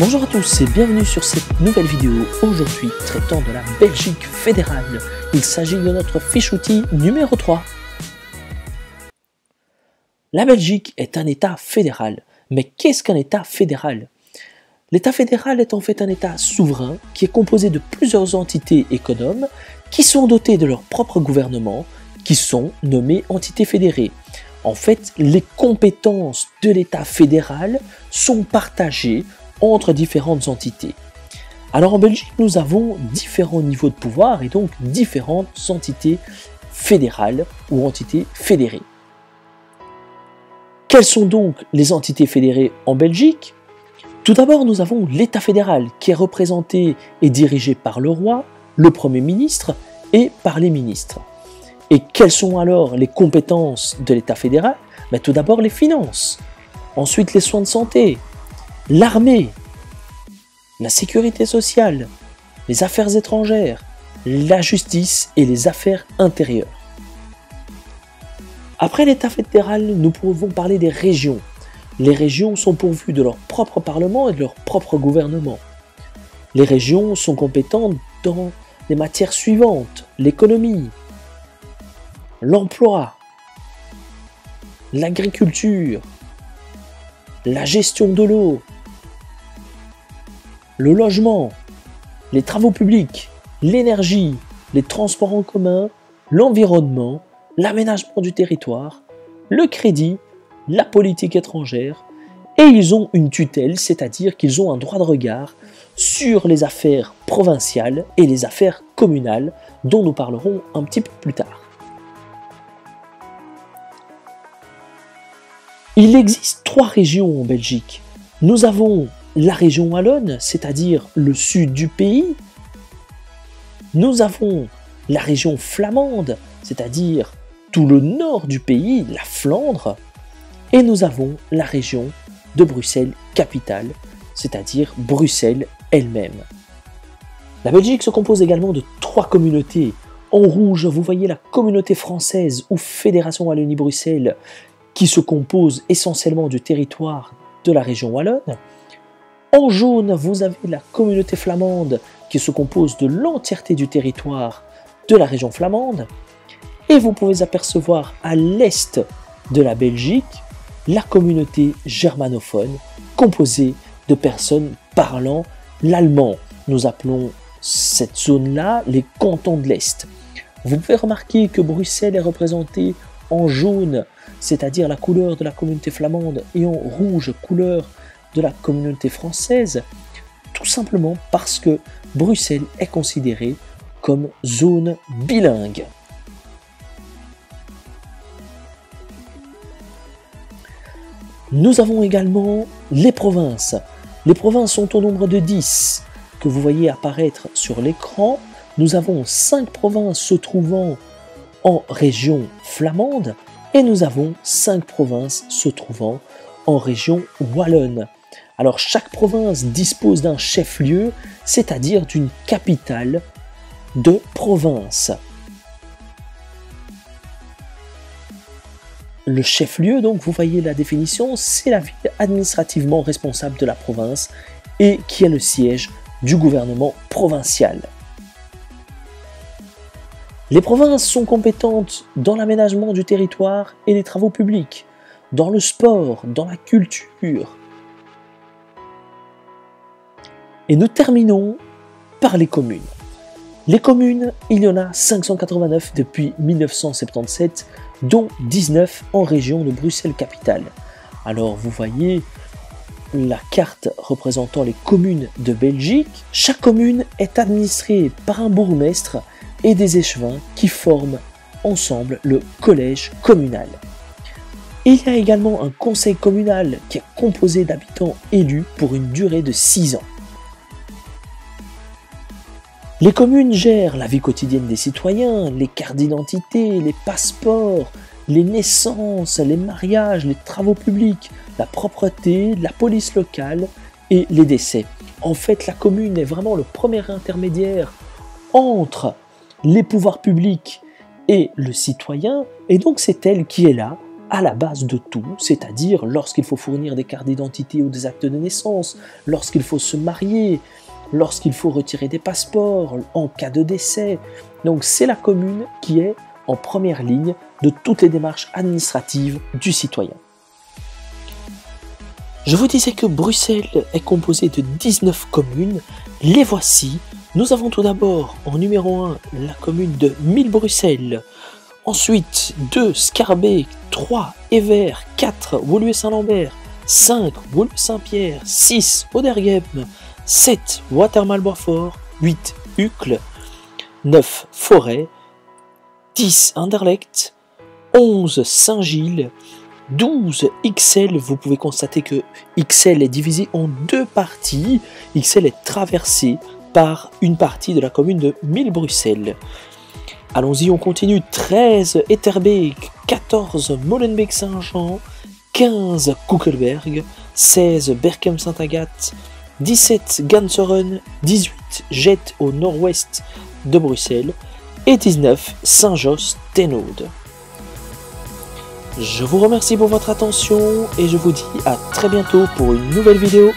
Bonjour à tous et bienvenue sur cette nouvelle vidéo, aujourd'hui traitant de la Belgique fédérale. Il s'agit de notre fiche outil numéro 3. La Belgique est un État fédéral. Mais qu'est-ce qu'un État fédéral? L'État fédéral est en fait un État souverain qui est composé de plusieurs entités économes qui sont dotées de leur propre gouvernement, qui sont nommées entités fédérées. En fait, les compétences de l'État fédéral sont partagées entre différentes entités. Alors en Belgique, nous avons différents niveaux de pouvoir et donc différentes entités fédérales ou entités fédérées. Quelles sont donc les entités fédérées en Belgique? Tout d'abord, nous avons l'État fédéral qui est représenté et dirigé par le roi, le Premier ministre et par les ministres. Et quelles sont alors les compétences de l'État fédéral? Tout d'abord les finances, ensuite les soins de santé, l'armée, la sécurité sociale, les affaires étrangères, la justice et les affaires intérieures. Après l'État fédéral, nous pouvons parler des régions. Les régions sont pourvues de leur propre parlement et de leur propre gouvernement. Les régions sont compétentes dans les matières suivantes: l'économie, l'emploi, l'agriculture, la gestion de l'eau, le logement, les travaux publics, l'énergie, les transports en commun, l'environnement, l'aménagement du territoire, le crédit, la politique étrangère, et ils ont une tutelle, c'est-à-dire qu'ils ont un droit de regard sur les affaires provinciales et les affaires communales, dont nous parlerons un petit peu plus tard. Il existe 3 régions en Belgique. Nous avons la région wallonne, c'est-à-dire le sud du pays. Nous avons la région flamande, c'est-à-dire tout le nord du pays, la Flandre. Et nous avons la région de Bruxelles-Capitale, c'est-à-dire Bruxelles elle-même. La Belgique se compose également de 3 communautés. En rouge, vous voyez la communauté française ou Fédération Wallonie-Bruxelles, qui se compose essentiellement du territoire de la région wallonne. En jaune, vous avez la communauté flamande qui se compose de l'entièreté du territoire de la région flamande. Et vous pouvez apercevoir à l'est de la Belgique la communauté germanophone composée de personnes parlant l'allemand. Nous appelons cette zone-là les cantons de l'Est. Vous pouvez remarquer que Bruxelles est représentée en jaune, c'est-à-dire la couleur de la communauté flamande, et en rouge, couleur de la communauté française, tout simplement parce que Bruxelles est considérée comme zone bilingue. Nous avons également les provinces. Les provinces sont au nombre de 10, que vous voyez apparaître sur l'écran. Nous avons 5 provinces se trouvant en région flamande et nous avons 5 provinces se trouvant en région wallonne. Alors chaque province dispose d'un chef-lieu, c'est-à-dire d'une capitale de province. Le chef-lieu, donc vous voyez la définition, c'est la ville administrativement responsable de la province et qui est le siège du gouvernement provincial. Les provinces sont compétentes dans l'aménagement du territoire et les travaux publics, dans le sport, dans la culture. Et nous terminons par les communes. Les communes, il y en a 589 depuis 1977, dont 19 en région de Bruxelles-Capitale. Alors vous voyez la carte représentant les communes de Belgique. Chaque commune est administrée par un bourgmestre et des échevins qui forment ensemble le collège communal. Il y a également un conseil communal qui est composé d'habitants élus pour une durée de 6 ans. Les communes gèrent la vie quotidienne des citoyens, les cartes d'identité, les passeports, les naissances, les mariages, les travaux publics, la propreté, la police locale et les décès. En fait, la commune est vraiment le premier intermédiaire entre les pouvoirs publics et le citoyen, et donc c'est elle qui est là à la base de tout, c'est-à-dire lorsqu'il faut fournir des cartes d'identité ou des actes de naissance, lorsqu'il faut se marier, lorsqu'il faut retirer des passeports, en cas de décès. Donc c'est la commune qui est en première ligne de toutes les démarches administratives du citoyen. Je vous disais que Bruxelles est composée de 19 communes, les voici. Nous avons tout d'abord en numéro 1 la commune de Mille-Bruxelles, ensuite 2 Schaerbeek, 3 Evere, 4 Woluwe-Saint-Lambert, 5 Woluwe-Saint-Pierre, 6 Oderghem, 7 Watermael-Boitsfort, 8 Uccle, 9 Forêt, 10 Anderlecht, 11 Saint-Gilles, 12 Ixelles. Vous pouvez constater que Ixelles est divisé en deux parties. Ixelles est traversé par une partie de la commune de Mille-Bruxelles. Allons-y, on continue. 13 Etterbeek, 14 Molenbeek-Saint-Jean, 15 Koekelberg, 16 Berchem-Saint-Agathe, 17 Ganseren, 18 Jet au nord-ouest de Bruxelles et 19 Saint-Josse-ten-Noode. Je vous remercie pour votre attention et je vous dis à très bientôt pour une nouvelle vidéo.